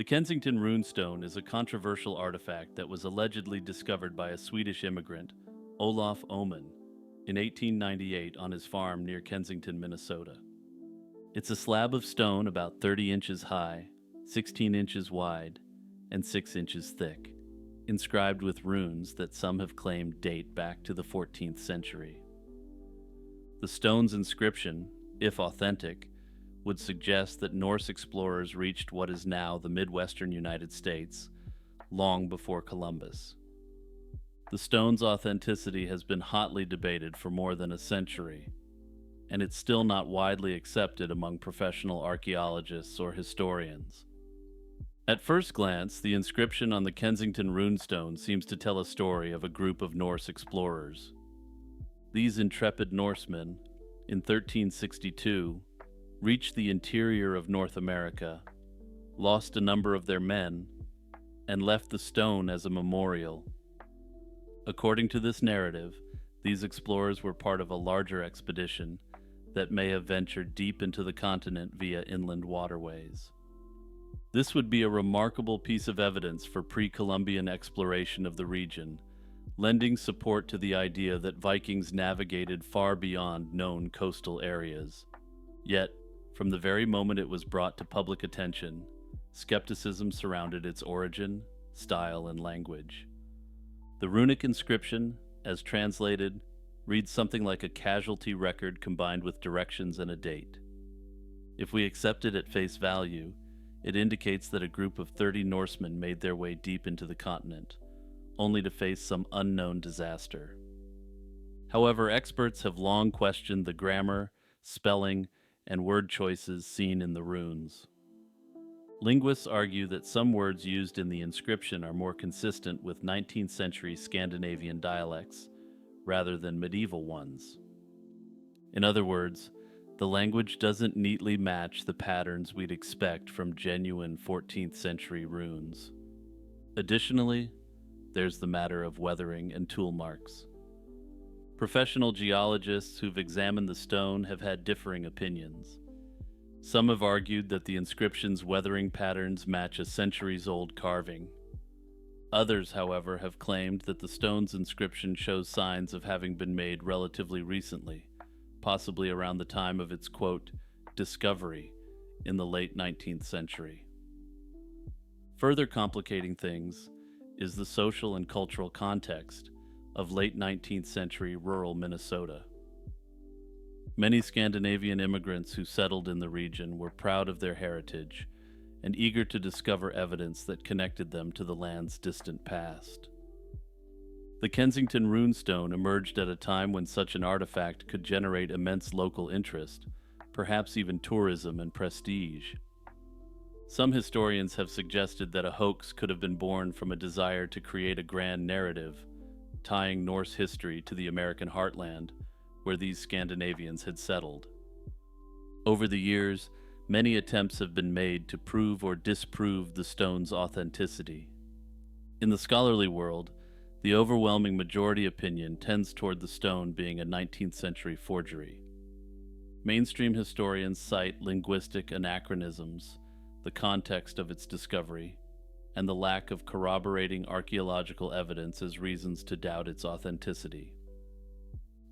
The Kensington Runestone is a controversial artifact that was allegedly discovered by a Swedish immigrant, Olof Oman, in 1898 on his farm near Kensington, Minnesota. It's a slab of stone about 30 inches high, 16 inches wide, and 6 inches thick, inscribed with runes that some have claimed date back to the 14th century. The stone's inscription, if authentic, would suggest that Norse explorers reached what is now the Midwestern United States long before Columbus. The stone's authenticity has been hotly debated for more than a century, and it's still not widely accepted among professional archaeologists or historians. At first glance, the inscription on the Kensington Runestone seems to tell a story of a group of Norse explorers. These intrepid Norsemen, in 1362, reached the interior of North America, lost a number of their men, and left the stone as a memorial. According to this narrative, these explorers were part of a larger expedition that may have ventured deep into the continent via inland waterways. This would be a remarkable piece of evidence for pre-Columbian exploration of the region, lending support to the idea that Vikings navigated far beyond known coastal areas. Yet, from the very moment it was brought to public attention, skepticism surrounded its origin, style, and language. The runic inscription, as translated, reads something like a casualty record combined with directions and a date. If we accept it at face value, it indicates that a group of 30 Norsemen made their way deep into the continent, only to face some unknown disaster. However, experts have long questioned the grammar, spelling, and word choices seen in the runes. Linguists argue that some words used in the inscription are more consistent with 19th century Scandinavian dialects rather than medieval ones. In other words, the language doesn't neatly match the patterns we'd expect from genuine 14th century runes. Additionally, there's the matter of weathering and tool marks. Professional geologists who've examined the stone have had differing opinions. Some have argued that the inscription's weathering patterns match a centuries-old carving. Others, however, have claimed that the stone's inscription shows signs of having been made relatively recently, possibly around the time of its, quote, discovery in the late 19th century. Further complicating things is the social and cultural context of late 19th century rural Minnesota. Many Scandinavian immigrants who settled in the region were proud of their heritage and eager to discover evidence that connected them to the land's distant past. The Kensington Runestone emerged at a time when such an artifact could generate immense local interest, perhaps even tourism and prestige. Some historians have suggested that a hoax could have been born from a desire to create a grand narrative, tying Norse history to the American heartland, where these Scandinavians had settled. Over the years, many attempts have been made to prove or disprove the stone's authenticity. In the scholarly world, the overwhelming majority opinion tends toward the stone being a 19th century forgery. Mainstream historians cite linguistic anachronisms, the context of its discovery, and the lack of corroborating archaeological evidence as reasons to doubt its authenticity.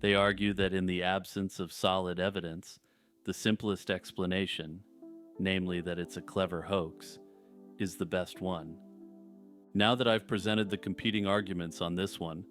They argue that in the absence of solid evidence, the simplest explanation, namely that it's a clever hoax, is the best one. Now that I've presented the competing arguments on this one,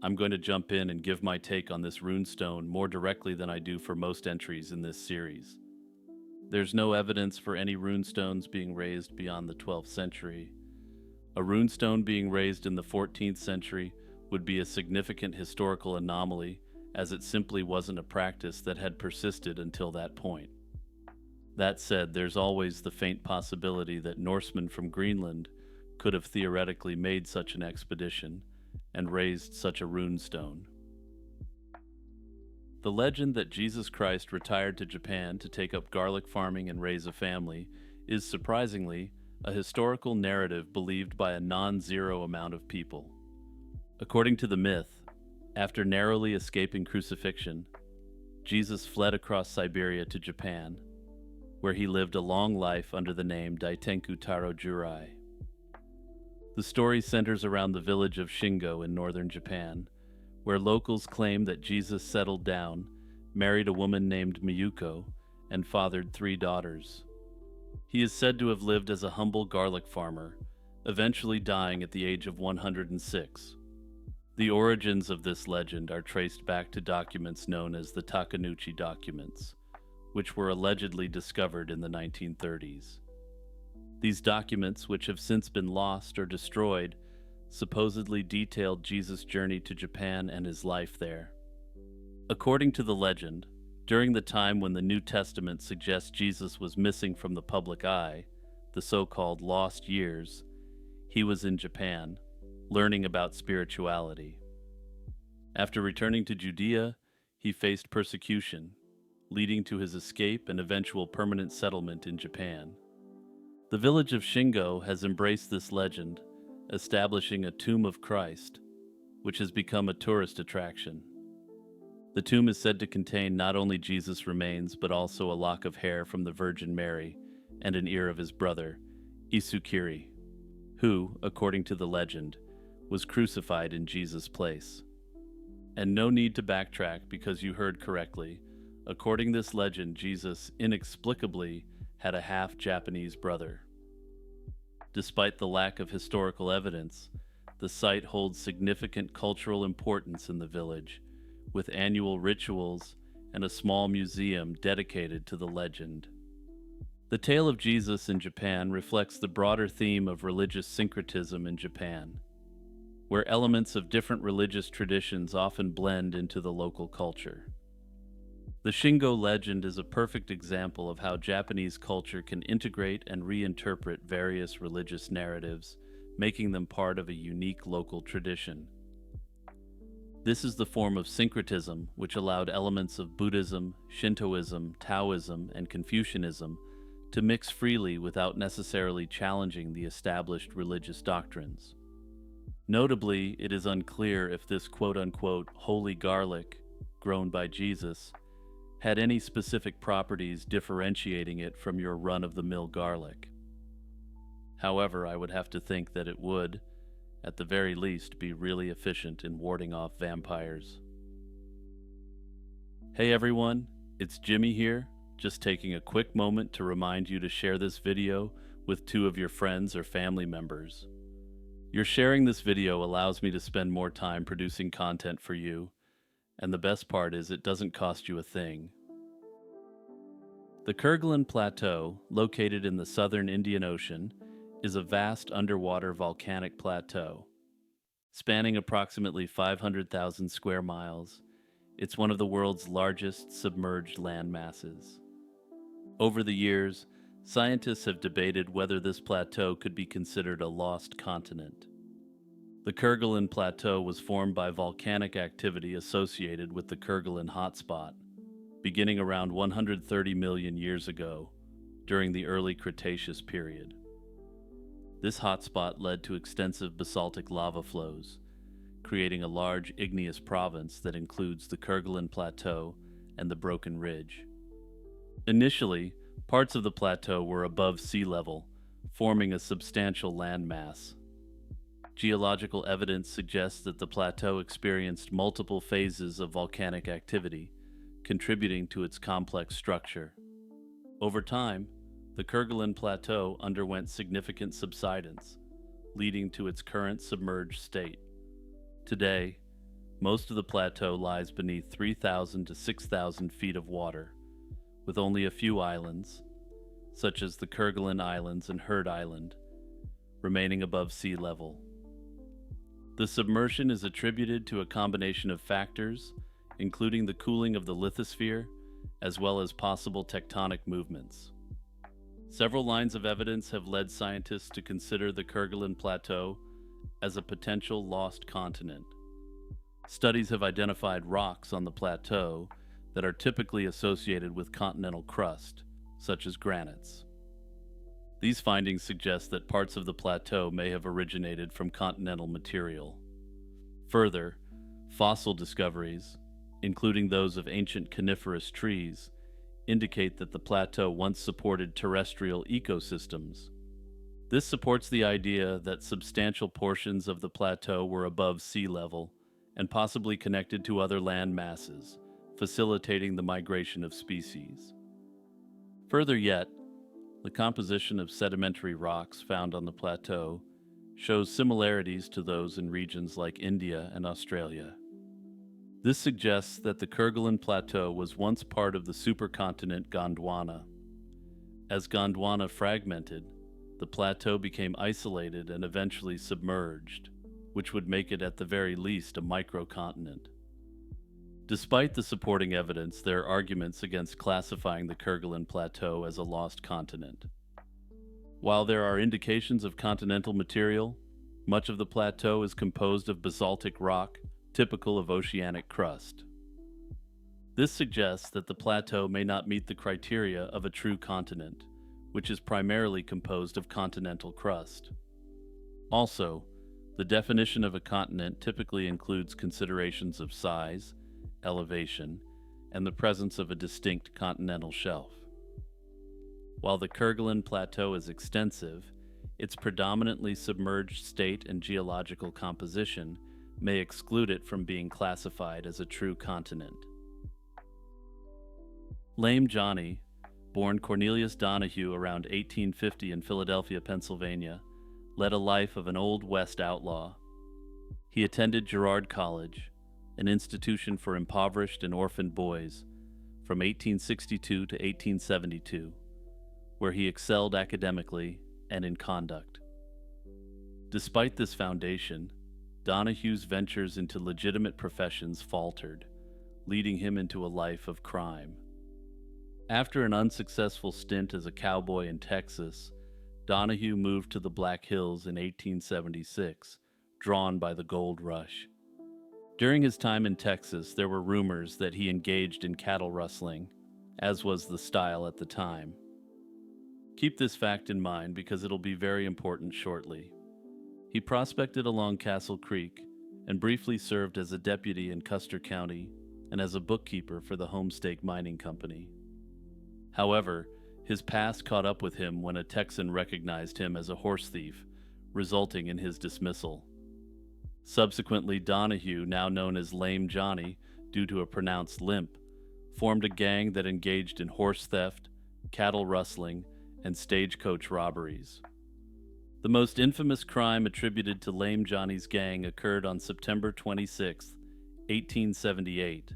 I'm going to jump in and give my take on this runestone more directly than I do for most entries in this series. There's no evidence for any runestones being raised beyond the 12th century. A runestone being raised in the 14th century would be a significant historical anomaly, as it simply wasn't a practice that had persisted until that point. That said, there's always the faint possibility that Norsemen from Greenland could have theoretically made such an expedition and raised such a runestone. The legend that Jesus Christ retired to Japan to take up garlic farming and raise a family is surprisingly a historical narrative believed by a non-zero amount of people. According to the myth, after narrowly escaping crucifixion, Jesus fled across Siberia to Japan. where he lived a long life under the name Daitenku Taro Jurai. The story centers around the village of Shingo in northern Japan, where locals claim that Jesus settled down, married a woman named Miyuko, and fathered 3 daughters. He is said to have lived as a humble garlic farmer, eventually dying at the age of 106. The origins of this legend are traced back to documents known as the Takenouchi documents, which were allegedly discovered in the 1930s. These documents, which have since been lost or destroyed, supposedly detailed Jesus' journey to Japan and his life there. According to the legend, during the time when the New Testament suggests Jesus was missing from the public eye, the so-called lost years, he was in Japan, learning about spirituality. After returning to Judea, he faced persecution, leading to his escape and eventual permanent settlement in Japan. The village of Shingo has embraced this legend, establishing a tomb of Christ, which has become a tourist attraction. The tomb is said to contain not only Jesus' remains, but also a lock of hair from the Virgin Mary and an ear of his brother, Isukiri, who, according to the legend, was crucified in Jesus' place. And no need to backtrack because you heard correctly. According to this legend, Jesus inexplicably had a half-Japanese brother. Despite the lack of historical evidence, the site holds significant cultural importance in the village, with annual rituals and a small museum dedicated to the legend. The tale of Jesus in Japan reflects the broader theme of religious syncretism in Japan, where elements of different religious traditions often blend into the local culture. The Shingo legend is a perfect example of how Japanese culture can integrate and reinterpret various religious narratives, making them part of a unique local tradition. This is the form of syncretism which allowed elements of Buddhism, Shintoism, Taoism, and Confucianism to mix freely without necessarily challenging the established religious doctrines. Notably, it is unclear if this quote-unquote holy garlic, grown by Jesus, had any specific properties differentiating it from your run-of-the-mill garlic. However, I would have to think that it would, at the very least, be really efficient in warding off vampires. Hey everyone, it's Jimmy here, just taking a quick moment to remind you to share this video with 2 of your friends or family members. Your sharing this video allows me to spend more time producing content for you, and the best part is it doesn't cost you a thing. The Kerguelen Plateau, located in the southern Indian Ocean, is a vast underwater volcanic plateau. Spanning approximately 500,000 square miles, it's one of the world's largest submerged land masses. Over the years, scientists have debated whether this plateau could be considered a lost continent. The Kerguelen Plateau was formed by volcanic activity associated with the Kerguelen hotspot, beginning around 130 million years ago, during the early Cretaceous period. This hotspot led to extensive basaltic lava flows, creating a large igneous province that includes the Kerguelen Plateau and the Broken Ridge. Initially, parts of the plateau were above sea level, forming a substantial landmass. Geological evidence suggests that the plateau experienced multiple phases of volcanic activity, contributing to its complex structure. Over time, the Kerguelen Plateau underwent significant subsidence, leading to its current submerged state. Today, most of the plateau lies beneath 3,000 to 6,000 feet of water, with only a few islands, such as the Kerguelen Islands and Heard Island, remaining above sea level. The submersion is attributed to a combination of factors, including the cooling of the lithosphere, as well as possible tectonic movements. Several lines of evidence have led scientists to consider the Kerguelen Plateau as a potential lost continent. Studies have identified rocks on the plateau that are typically associated with continental crust, such as granites. These findings suggest that parts of the plateau may have originated from continental material. Further, fossil discoveries, including those of ancient coniferous trees, indicate that the plateau once supported terrestrial ecosystems. This supports the idea that substantial portions of the plateau were above sea level and possibly connected to other land masses, facilitating the migration of species. Further yet, the composition of sedimentary rocks found on the plateau shows similarities to those in regions like India and Australia. This suggests that the Kerguelen Plateau was once part of the supercontinent Gondwana. As Gondwana fragmented, the plateau became isolated and eventually submerged, which would make it at the very least a microcontinent. Despite the supporting evidence, there are arguments against classifying the Kerguelen Plateau as a lost continent. While there are indications of continental material, much of the plateau is composed of basaltic rock, typical of oceanic crust. This suggests that the plateau may not meet the criteria of a true continent, which is primarily composed of continental crust. Also, the definition of a continent typically includes considerations of size, elevation, and the presence of a distinct continental shelf. While the Kerguelen Plateau is extensive, its predominantly submerged state and geological composition may exclude it from being classified as a true continent. Lame Johnny, born Cornelius Donahue around 1850 in Philadelphia, Pennsylvania, led a life of an Old West outlaw. He attended Girard College, an institution for impoverished and orphaned boys, from 1862 to 1872, where he excelled academically and in conduct. Despite this foundation, Donahue's ventures into legitimate professions faltered, leading him into a life of crime. After an unsuccessful stint as a cowboy in Texas, Donahue moved to the Black Hills in 1876, drawn by the gold rush. During his time in Texas, there were rumors that he engaged in cattle rustling, as was the style at the time. Keep this fact in mind because it'll be very important shortly. He prospected along Castle Creek and briefly served as a deputy in Custer County and as a bookkeeper for the Homestake Mining Company. However, his past caught up with him when a Texan recognized him as a horse thief, resulting in his dismissal. Subsequently, Donahue, now known as Lame Johnny due to a pronounced limp, formed a gang that engaged in horse theft, cattle rustling, and stagecoach robberies. The most infamous crime attributed to Lame Johnny's gang occurred on September 26, 1878.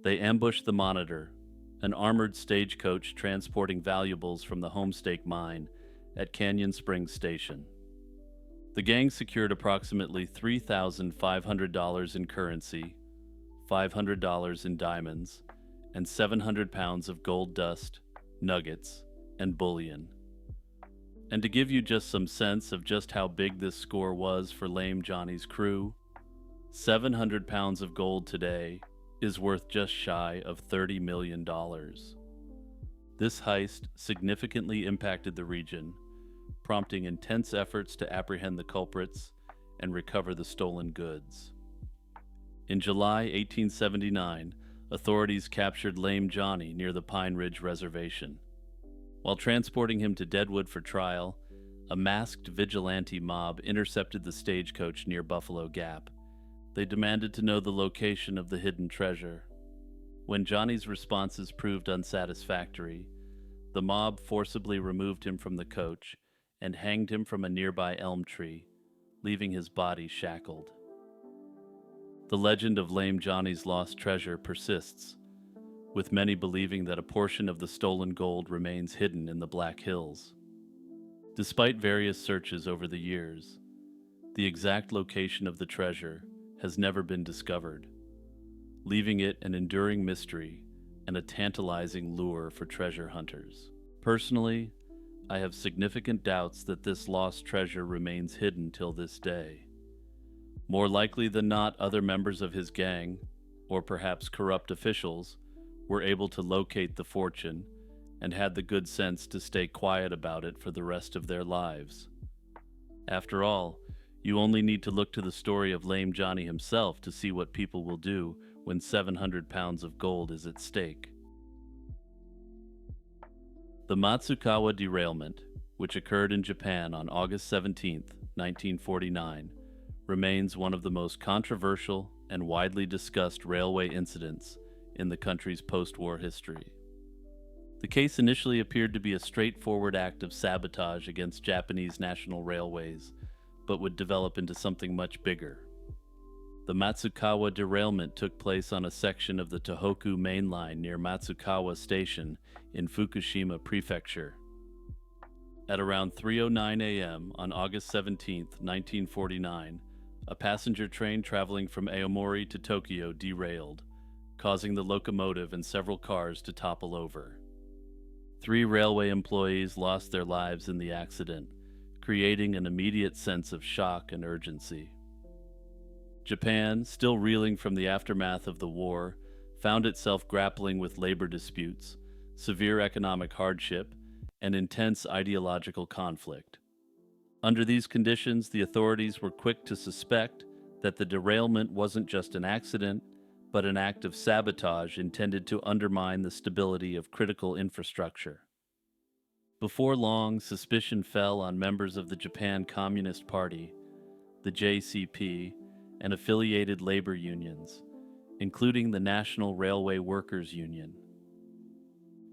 They ambushed the Monitor, an armored stagecoach transporting valuables from the Homestake mine at Canyon Springs Station. The gang secured approximately $3,500 in currency, $500 in diamonds, and 700 pounds of gold dust, nuggets, and bullion. And to give you just some sense of just how big this score was for Lame Johnny's crew, 700 pounds of gold today is worth just shy of $30 million. This heist significantly impacted the region, prompting intense efforts to apprehend the culprits and recover the stolen goods. In July 1879, authorities captured Lame Johnny near the Pine Ridge Reservation. While transporting him to Deadwood for trial, a masked vigilante mob intercepted the stagecoach near Buffalo Gap. They demanded to know the location of the hidden treasure. When Johnny's responses proved unsatisfactory, the mob forcibly removed him from the coach and hanged him from a nearby elm tree, leaving his body shackled. The legend of Lame Johnny's lost treasure persists, with many believing that a portion of the stolen gold remains hidden in the Black Hills. Despite various searches over the years, the exact location of the treasure has never been discovered, leaving it an enduring mystery and a tantalizing lure for treasure hunters. Personally, I have significant doubts that this lost treasure remains hidden till this day. More likely than not, other members of his gang, or perhaps corrupt officials, were able to locate the fortune and had the good sense to stay quiet about it for the rest of their lives. After all, you only need to look to the story of Lame Johnny himself to see what people will do when 700 pounds of gold is at stake. The Matsukawa derailment, which occurred in Japan on August 17, 1949, remains one of the most controversial and widely discussed railway incidents in the country's post-war history. The case initially appeared to be a straightforward act of sabotage against Japanese national railways, but would develop into something much bigger. The Matsukawa derailment took place on a section of the Tohoku Main Line near Matsukawa Station in Fukushima Prefecture. At around 3:09 a.m. on August 17, 1949, a passenger train traveling from Aomori to Tokyo derailed, causing the locomotive and several cars to topple over. 3 railway employees lost their lives in the accident, creating an immediate sense of shock and urgency. Japan, still reeling from the aftermath of the war, found itself grappling with labor disputes, severe economic hardship, and intense ideological conflict. Under these conditions, the authorities were quick to suspect that the derailment wasn't just an accident, but an act of sabotage intended to undermine the stability of critical infrastructure. Before long, suspicion fell on members of the Japan Communist Party, the JCP, and affiliated labor unions, including the National Railway Workers Union.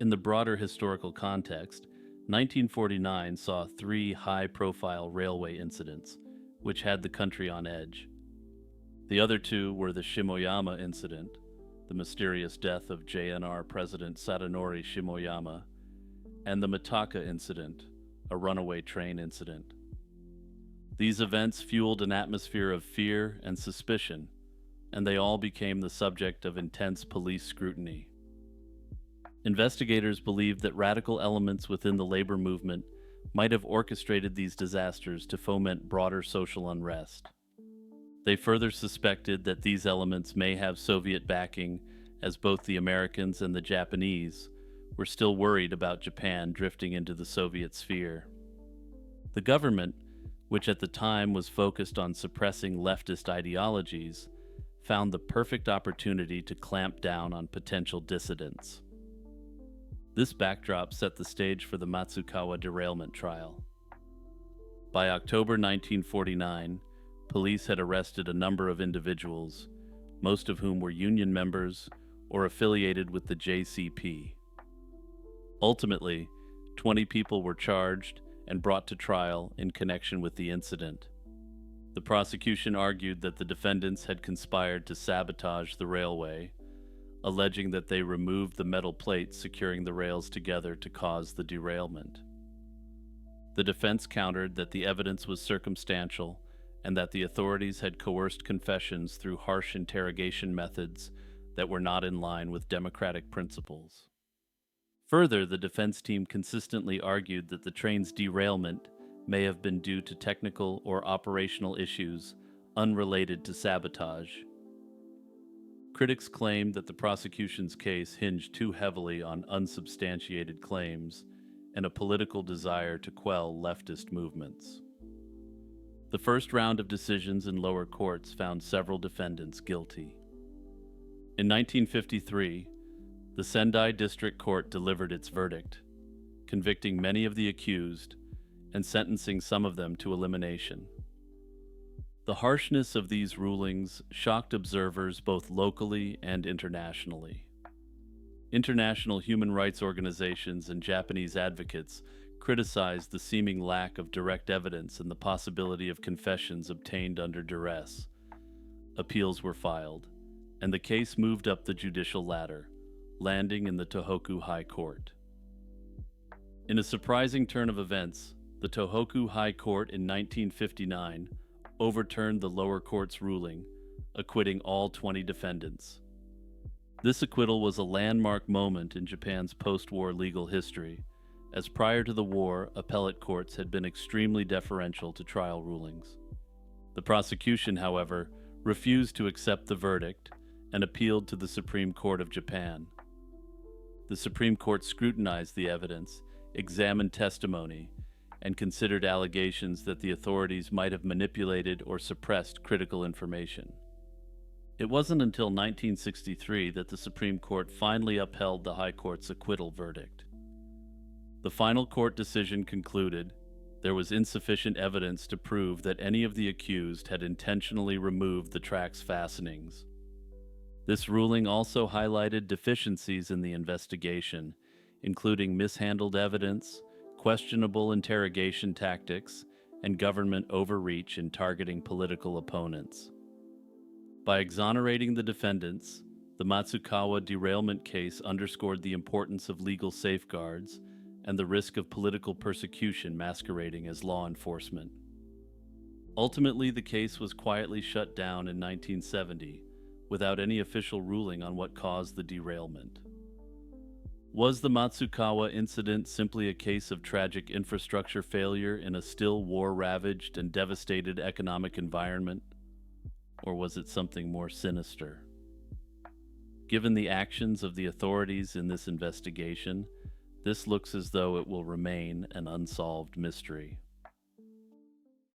In the broader historical context, 1949 saw 3 high-profile railway incidents, which had the country on edge. The other 2 were the Shimoyama incident, the mysterious death of JNR President Sadanori Shimoyama, and the Mitaka incident, a runaway train incident. These events fueled an atmosphere of fear and suspicion, and they all became the subject of intense police scrutiny. Investigators believed that radical elements within the labor movement might have orchestrated these disasters to foment broader social unrest. They further suspected that these elements may have Soviet backing, as both the Americans and the Japanese were still worried about Japan drifting into the Soviet sphere. The government, which at the time was focused on suppressing leftist ideologies, found the perfect opportunity to clamp down on potential dissidents. This backdrop set the stage for the Matsukawa derailment trial. By October 1949, police had arrested a number of individuals, most of whom were union members or affiliated with the JCP. Ultimately, 20 people were charged and brought to trial in connection with the incident. The prosecution argued that the defendants had conspired to sabotage the railway, alleging that they removed the metal plates securing the rails together to cause the derailment. The defense countered that the evidence was circumstantial and that the authorities had coerced confessions through harsh interrogation methods that were not in line with democratic principles. Further, the defense team consistently argued that the train's derailment may have been due to technical or operational issues unrelated to sabotage. Critics claimed that the prosecution's case hinged too heavily on unsubstantiated claims and a political desire to quell leftist movements. The first round of decisions in lower courts found several defendants guilty. In 1953, the Sendai District Court delivered its verdict, convicting many of the accused and sentencing some of them to elimination. The harshness of these rulings shocked observers both locally and internationally. International human rights organizations and Japanese advocates criticized the seeming lack of direct evidence and the possibility of confessions obtained under duress. Appeals were filed, and the case moved up the judicial ladder, landing in the Tohoku High Court. In a surprising turn of events, the Tohoku High Court in 1959 overturned the lower court's ruling, acquitting all 20 defendants. This acquittal was a landmark moment in Japan's post-war legal history, as prior to the war, appellate courts had been extremely deferential to trial rulings. The prosecution, however, refused to accept the verdict and appealed to the Supreme Court of Japan. The Supreme Court scrutinized the evidence, examined testimony, and considered allegations that the authorities might have manipulated or suppressed critical information. It wasn't until 1963 that the Supreme Court finally upheld the High Court's acquittal verdict. The final court decision concluded there was insufficient evidence to prove that any of the accused had intentionally removed the track's fastenings. This ruling also highlighted deficiencies in the investigation, including mishandled evidence, questionable interrogation tactics, and government overreach in targeting political opponents. By exonerating the defendants, the Matsukawa derailment case underscored the importance of legal safeguards and the risk of political persecution masquerading as law enforcement. Ultimately, the case was quietly shut down in 1970, without any official ruling on what caused the derailment. Was the Matsukawa incident simply a case of tragic infrastructure failure in a still war-ravaged and devastated economic environment? Or was it something more sinister? Given the actions of the authorities in this investigation, this looks as though it will remain an unsolved mystery.